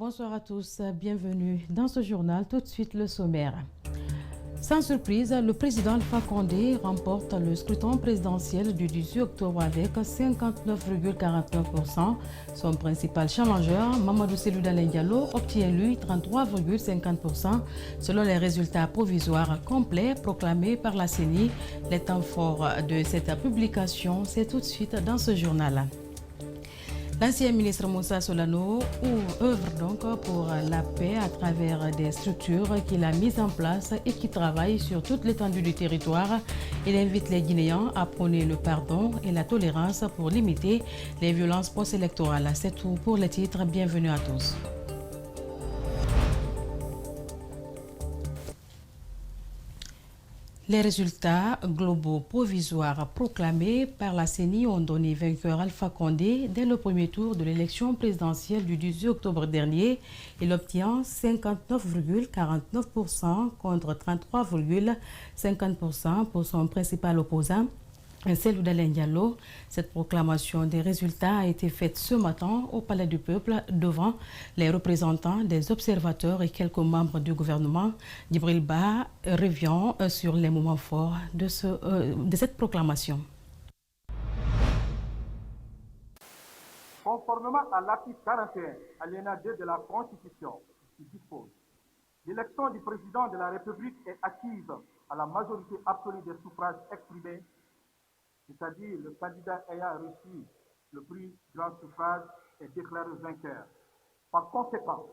Bonsoir à tous, bienvenue dans ce journal. Tout de suite le sommaire. Sans surprise, le président Alpha Condé remporte le scrutin présidentiel du 18 octobre avec 59,49%. Son principal challenger, Mamadou Cellou Dalein Diallo, obtient lui 33,50%. Selon les résultats provisoires complets proclamés par la CENI, les temps forts de cette publication, c'est tout de suite dans ce journal. L'ancien ministre Moussa Solano œuvre donc pour la paix à travers des structures qu'il a mises en place et qui travaillent sur toute l'étendue du territoire. Il invite les Guinéens à prôner le pardon et la tolérance pour limiter les violences post-électorales. C'est tout pour les titres. Bienvenue à tous. Les résultats globaux provisoires proclamés par la CENI ont donné vainqueur Alpha Condé dès le premier tour de l'élection présidentielle du 18 octobre dernier. Il obtient 59,49% contre 33,50% pour son principal opposant, Cellou Dalein Diallo. Cette proclamation des résultats a été faite ce matin au Palais du Peuple devant les représentants des observateurs et quelques membres du gouvernement. Djibril Ba revient sur les moments forts de cette proclamation. Conformément à l'article 41, alinéa 2 de la Constitution, qui dispose: l'élection du président de la République est acquise à la majorité absolue des suffrages exprimés, c'est-à-dire le candidat ayant reçu le plus grand suffrage est déclaré vainqueur. Par conséquent,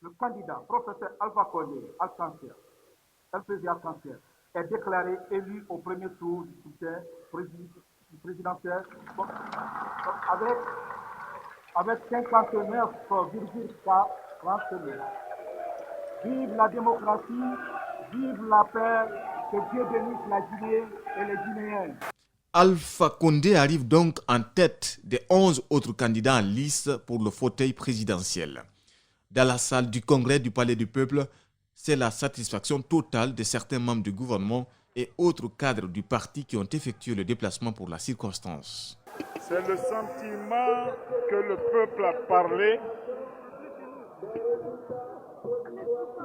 le candidat professeur Alpha Condé Alcancer, LPG Alcancer, est déclaré élu au premier tour du scrutin présidentiel avec 59,49%. Vive la démocratie, vive la paix, que Dieu bénisse la Guinée et les Guinéens. Alpha Condé arrive donc en tête des 11 autres candidats en lice pour le fauteuil présidentiel. Dans la salle du congrès du Palais du Peuple, c'est la satisfaction totale de certains membres du gouvernement et autres cadres du parti qui ont effectué le déplacement pour la circonstance. C'est le sentiment que le peuple a parlé.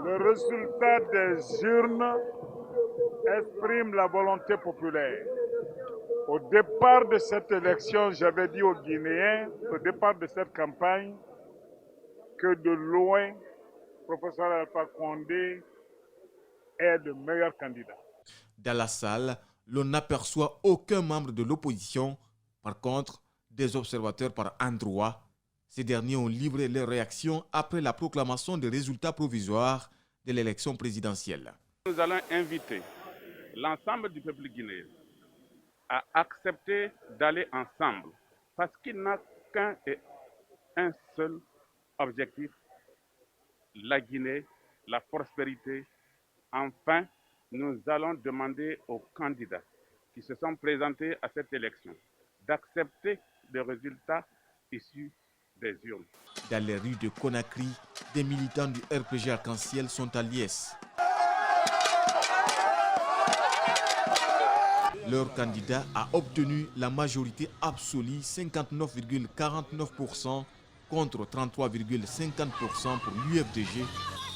Le résultat des urnes exprime la volonté populaire. Au départ de cette élection, j'avais dit aux Guinéens, au départ de cette campagne, que de loin, professeur Alpha Condé est le meilleur candidat. Dans la salle, l'on n'aperçoit aucun membre de l'opposition. Par contre, des observateurs par endroits. Ces derniers ont livré leurs réactions après la proclamation des résultats provisoires de l'élection présidentielle. Nous allons inviter l'ensemble du peuple guinéen à accepter d'aller ensemble parce qu'il n'a qu'un et un seul objectif: la Guinée, la prospérité. Enfin, nous allons demander aux candidats qui se sont présentés à cette élection d'accepter les résultats issus des urnes. Dans les rues de Conakry, des militants du RPG Arc-en-Ciel sont à liesse. Leur candidat a obtenu la majorité absolue, 59,49% contre 33,50% pour l'UFDG,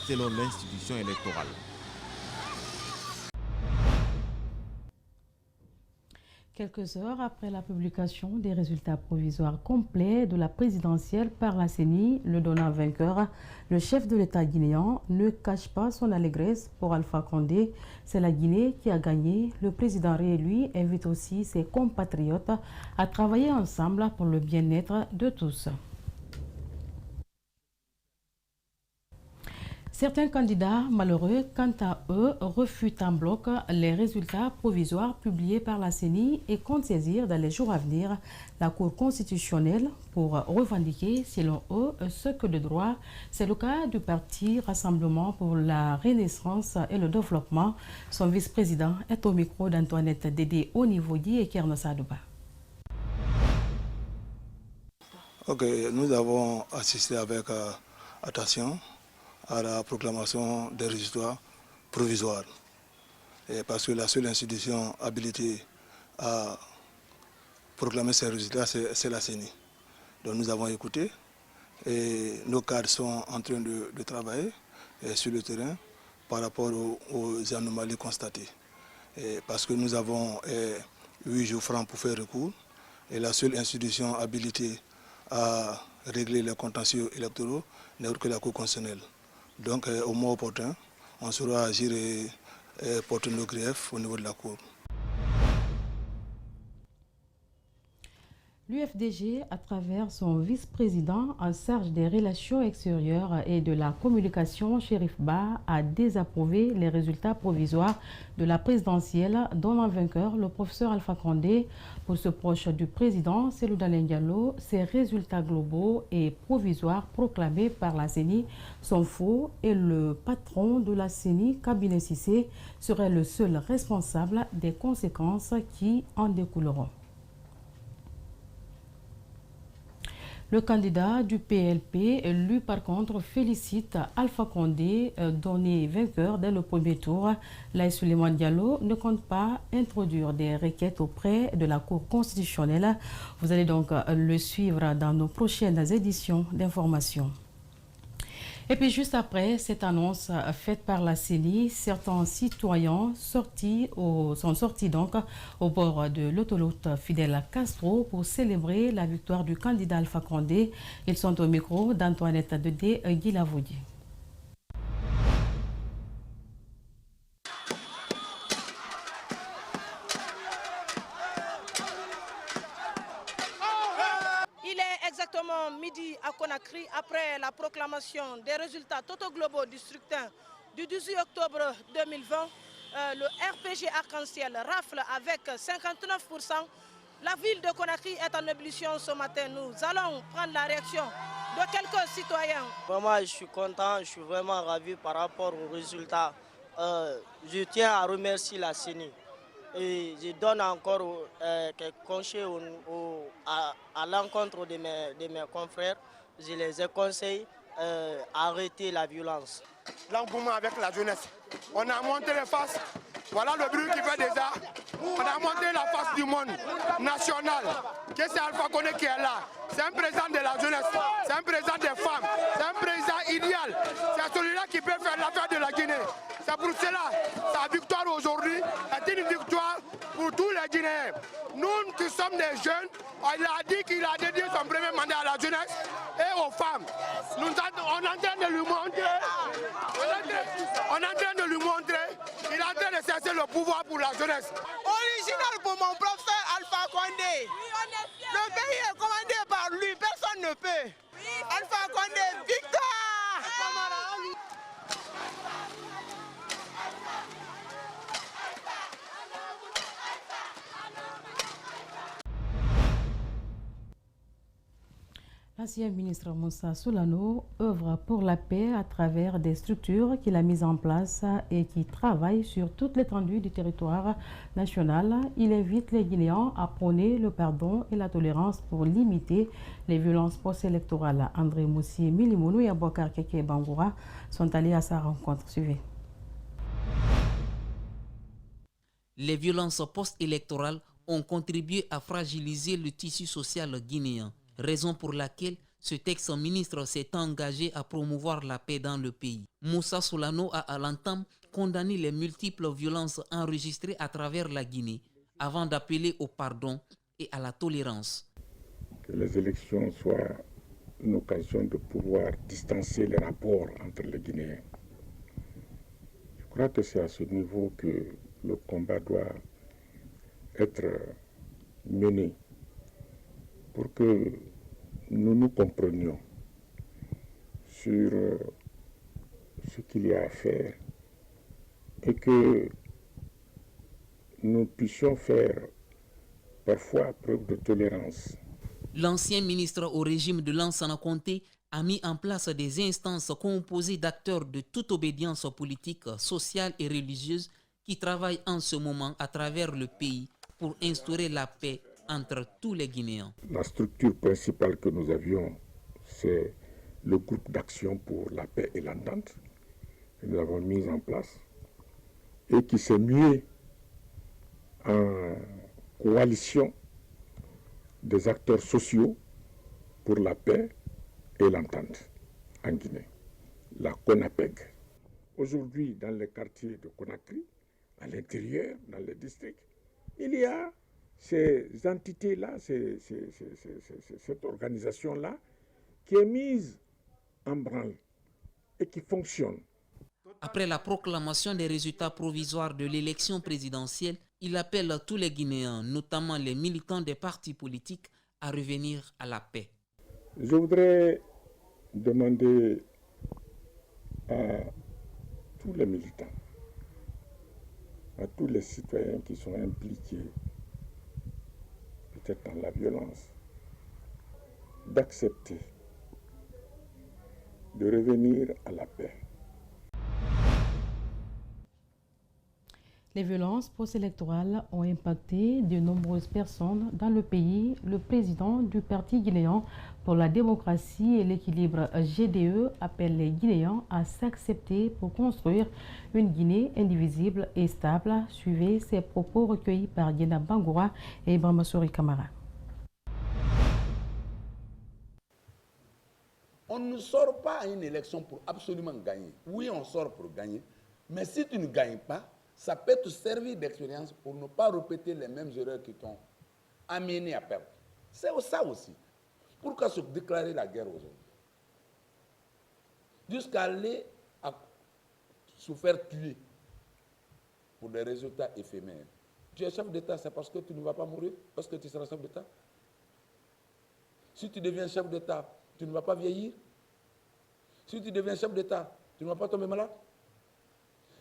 selon l'institution électorale. Quelques heures après la publication des résultats provisoires complets de la présidentielle par la CENI, le donnant vainqueur, le chef de l'État guinéen ne cache pas son allégresse pour Alpha Condé. C'est la Guinée qui a gagné. Le président réélu invite aussi ses compatriotes à travailler ensemble pour le bien-être de tous. Certains candidats malheureux, quant à eux, refutent en bloc les résultats provisoires publiés par la CENI et comptent saisir dans les jours à venir la Cour constitutionnelle pour revendiquer, selon eux, ce que de droit. C'est le cas du parti Rassemblement pour la Renaissance et le Développement. Son vice-président est au micro d'Antoinette Dédé Onivodi et Kerno Sadouba. Ok, nous avons assisté avec attention à la proclamation des résultats provisoires. Et parce que la seule institution habilitée à proclamer ces résultats, c'est la CENI. Donc nous avons écouté Et nos cadres sont en train de travailler sur le terrain par rapport aux anomalies constatées. Parce que nous avons 8 jours francs pour faire recours. Et la seule institution habilitée à régler les contentieux électoraux n'est autre que la Cour constitutionnelle. Donc au moment opportun, on saura agir et porter nos griefs au niveau de la Cour. L'UFDG, à travers son vice-président en charge des relations extérieures et de la communication, Chérif Ba, a désapprouvé les résultats provisoires de la présidentielle, dont en vainqueur le professeur Alpha Condé. Pour ce proche du président, Cellou Dalein Diallo, ces résultats globaux et provisoires proclamés par la CENI sont faux et le patron de la CENI, Cabinet Cissé, serait le seul responsable des conséquences qui en découleront. Le candidat du PLP, lui par contre, félicite Alpha Condé, donné vainqueur dès le premier tour. Laye Souleymane Diallo ne compte pas introduire des requêtes auprès de la Cour constitutionnelle. Vous allez donc le suivre dans nos prochaines éditions d'information. Et puis juste après cette annonce faite par la CENI, certains citoyens sont sortis donc au bord de l'autoroute Fidel Castro pour célébrer la victoire du candidat Alpha Condé. Ils sont au micro d'Antoinette Dedé Guilavoudi. Exactement midi à Conakry, après la proclamation des résultats totaux globaux du scrutin du 18 octobre 2020, le RPG Arc-en-Ciel rafle avec 59%. La ville de Conakry est en ébullition ce matin. Nous allons prendre la réaction de quelques citoyens. Vraiment, je suis content, je suis vraiment ravi par rapport aux résultats. Je tiens à remercier la CENI. Et je donne encore quelques conseils à l'encontre de mes confrères. Je les ai conseillé d'arrêter la violence. L'engouement avec la jeunesse. On a monté les faces. Voilà le bruit qui fait déjà. On a monté la face du monde national. Que c'est Alpha Condé qui est là. C'est un président de la jeunesse. C'est un président des femmes. C'est un président idéal. C'est celui-là qui peut faire l'affaire de la Guinée. C'est pour cela, sa victoire aujourd'hui est une victoire pour tous les Guinéens. Nous qui sommes des jeunes, il a dit qu'il a dédié son premier mandat à la jeunesse et aux femmes. On est en train de lui montrer, il est en train de chercher le pouvoir pour la jeunesse. Original pour mon professeur Alpha Condé. Le pays est commandé par lui, personne ne peut. Alpha Condé, victoire! L'ancien ministre Moussa Soulano œuvre pour la paix à travers des structures qu'il a mises en place et qui travaillent sur toute l'étendue du territoire national. Il invite les Guinéens à prôner le pardon et la tolérance pour limiter les violences post-électorales. André Moussi, Milimounou et Abouakar Keke Bangoura sont allés à sa rencontre. Suivez. Les violences post-électorales ont contribué à fragiliser le tissu social guinéen. Raison pour laquelle ce ex-ministre s'est engagé à promouvoir la paix dans le pays. Moussa Soulano a à l'entame condamné les multiples violences enregistrées à travers la Guinée avant d'appeler au pardon et à la tolérance. Que les élections soient une occasion de pouvoir distancer les rapports entre les Guinéens. Je crois que c'est à ce niveau que le combat doit être mené pour que nous nous comprenions sur ce qu'il y a à faire et que nous puissions faire parfois preuve de tolérance. L'ancien ministre au régime de Lansana Conté a mis en place des instances composées d'acteurs de toute obédience politique, sociale et religieuse qui travaillent en ce moment à travers le pays pour instaurer la paix entre tous les Guinéens. La structure principale que nous avions, c'est le groupe d'action pour la paix et l'entente que nous avons mis en place et qui s'est mué en coalition des acteurs sociaux pour la paix et l'entente en Guinée, la CONAPEG. Aujourd'hui, dans les quartiers de Conakry, à l'intérieur, dans les districts, il y a ces entités-là, cette organisation-là, qui est mise en branle et qui fonctionne. Après la proclamation des résultats provisoires de l'élection présidentielle, il appelle tous les Guinéens, notamment les militants des partis politiques, à revenir à la paix. Je voudrais demander à tous les militants, à tous les citoyens qui sont impliqués peut-être dans la violence, d'accepter de revenir à la paix. Les violences post-électorales ont impacté de nombreuses personnes dans le pays. Le président du Parti guinéen pour la démocratie et l'équilibre GDE appelle les Guinéens à s'accepter pour construire une Guinée indivisible et stable. Suivez ces propos recueillis par Diena Bangoura et Ibrahima Souri Kamara. On ne sort pas à une élection pour absolument gagner. Oui, on sort pour gagner, mais si tu ne gagnes pas, ça peut te servir d'expérience pour ne pas répéter les mêmes erreurs qui t'ont amené à perdre. C'est ça aussi. Pourquoi se déclarer la guerre aujourd'hui? Jusqu'à aller se faire tuer pour des résultats éphémères. Tu es chef d'État, c'est parce que tu ne vas pas mourir, parce que tu seras chef d'État. Si tu deviens chef d'État, tu ne vas pas vieillir. Si tu deviens chef d'État, tu ne vas pas tomber malade.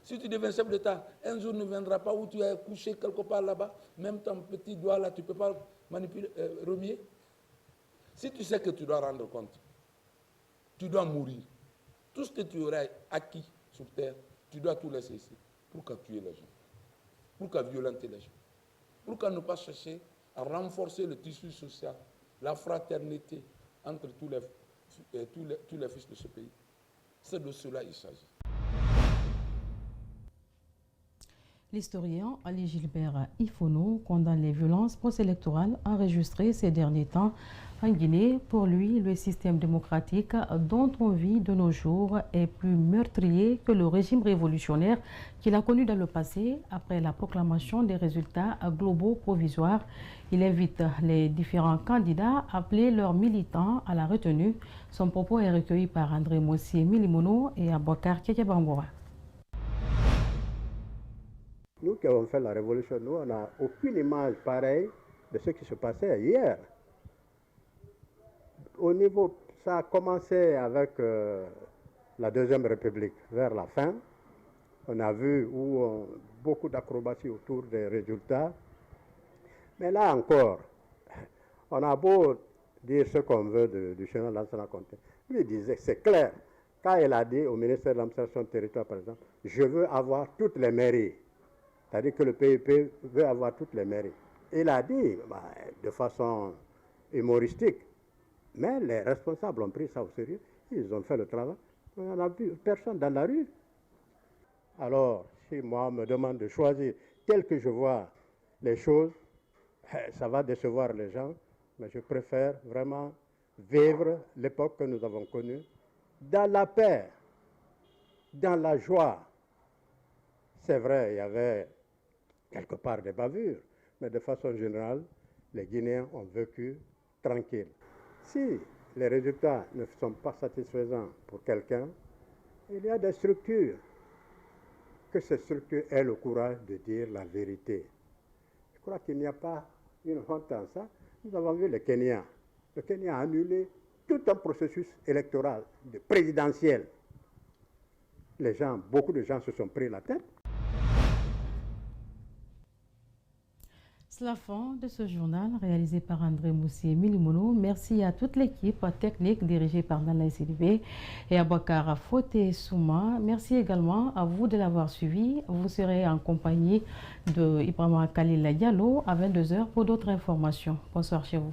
Si tu deviens chef d'État, un jour ne viendra pas où tu es couché quelque part là-bas, même ton petit doigt là, tu ne peux pas manipuler, remuer. Si tu sais que tu dois rendre compte, tu dois mourir. Tout ce que tu aurais acquis sur terre, tu dois tout laisser ici. Pourquoi tuer les gens? Pourquoi violenter les gens? Pourquoi ne pas chercher à renforcer le tissu social, la fraternité entre tous les fils de ce pays? C'est de cela qu'il s'agit. L'historien Ali Gilbert Ifono condamne les violences post-électorales enregistrées ces derniers temps en Guinée. Pour lui, le système démocratique dont on vit de nos jours est plus meurtrier que le régime révolutionnaire qu'il a connu dans le passé après la proclamation des résultats globaux provisoires. Il invite les différents candidats à appeler leurs militants à la retenue. Son propos est recueilli par André Mossier Milimono et Abouakar Kékébangoura. Nous qui avons fait la révolution, nous, on n'a aucune image pareille de ce qui se passait hier. Au niveau, ça a commencé avec la Deuxième République, vers la fin. On a vu beaucoup d'acrobaties autour des résultats. Mais là encore, on a beau dire ce qu'on veut du général Lansana Conté. Lui disait, c'est clair, quand il a dit au ministère de l'administration du territoire, par exemple, je veux avoir toutes les mairies. C'est-à-dire que le PIP veut avoir toutes les mairies. Il a dit, de façon humoristique, mais les responsables ont pris ça au sérieux, ils ont fait le travail. On n'a vu personne dans la rue. Alors, si moi on me demande de choisir tel que je vois les choses, ça va décevoir les gens, mais je préfère vraiment vivre l'époque que nous avons connue dans la paix, dans la joie. C'est vrai, il y avait quelque part des bavures, mais de façon générale, les Guinéens ont vécu tranquilles. Si les résultats ne sont pas satisfaisants pour quelqu'un, il y a des structures. Que ces structures aient le courage de dire la vérité. Je crois qu'il n'y a pas une honte en ça. Nous avons vu le Kenya. Le Kenya a annulé tout un processus électoral, présidentiel. Beaucoup de gens se sont pris la tête. C'est la fin de ce journal réalisé par André Mossier Milimono. Merci à toute l'équipe technique dirigée par Nana Sidibé et Abouakar Foté Souma. Merci également à vous de l'avoir suivi. Vous serez en compagnie de Ibrahima Khalil Diallo à 22h pour d'autres informations. Bonsoir chez vous.